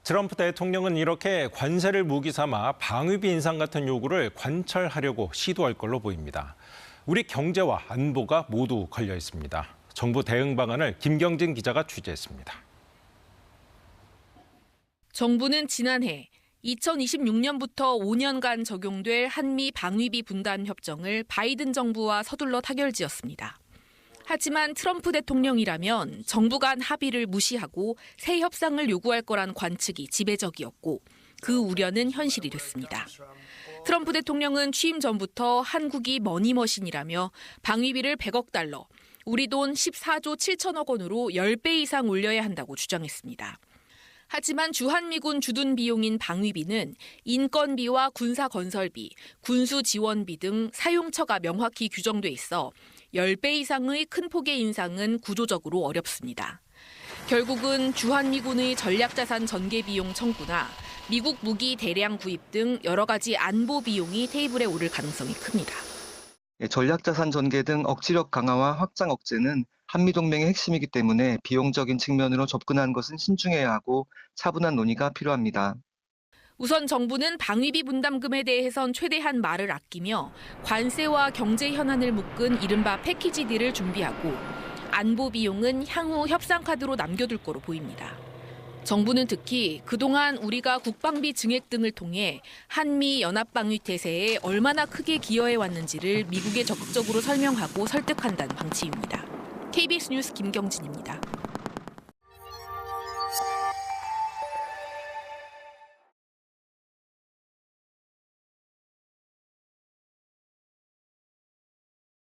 트럼프 대통령은 이렇게 관세를 무기 삼아 방위비 인상 같은 요구를 관철하려고 시도할 걸로 보입니다. 우리 경제와 안보가 모두 걸려 있습니다. 정부 대응 방안을 김경진 기자가 취재했습니다. 정부는 지난해 2026년부터 5년간 적용될 한미 방위비 분담 협정을 바이든 정부와 서둘러 타결지었습니다. 하지만 트럼프 대통령이라면 정부 간 합의를 무시하고 새 협상을 요구할 거란 관측이 지배적이었고 그 우려는 현실이 됐습니다. 트럼프 대통령은 취임 전부터 한국이 머니머신이라며 방위비를 100억 달러, 우리 돈 14조 7천억 원으로 10배 이상 올려야 한다고 주장했습니다. 하지만 주한미군 주둔 비용인 방위비는 인건비와 군사건설비, 군수지원비 등 사용처가 명확히 규정돼 있어 10배 이상의 큰 폭의 인상은 구조적으로 어렵습니다. 결국은 주한미군의 전략자산 전개 비용 청구나 미국 무기 대량 구입 등 여러 가지 안보 비용이 테이블에 오를 가능성이 큽니다. 전략자산 전개 등 억지력 강화와 확장 억제는 한미동맹의 핵심이기 때문에 비용적인 측면으로 접근하는 것은 신중해야 하고 차분한 논의가 필요합니다. 우선 정부는 방위비 분담금에 대해선 최대한 말을 아끼며 관세와 경제 현안을 묶은 이른바 패키지 딜을 준비하고 안보 비용은 향후 협상 카드로 남겨둘 거로 보입니다. 정부는 특히 그동안 우리가 국방비 증액 등을 통해 한미 연합방위 태세에 얼마나 크게 기여해왔는지를 미국에 적극적으로 설명하고 설득한다는 방침입니다. KBS 뉴스 김경진입니다.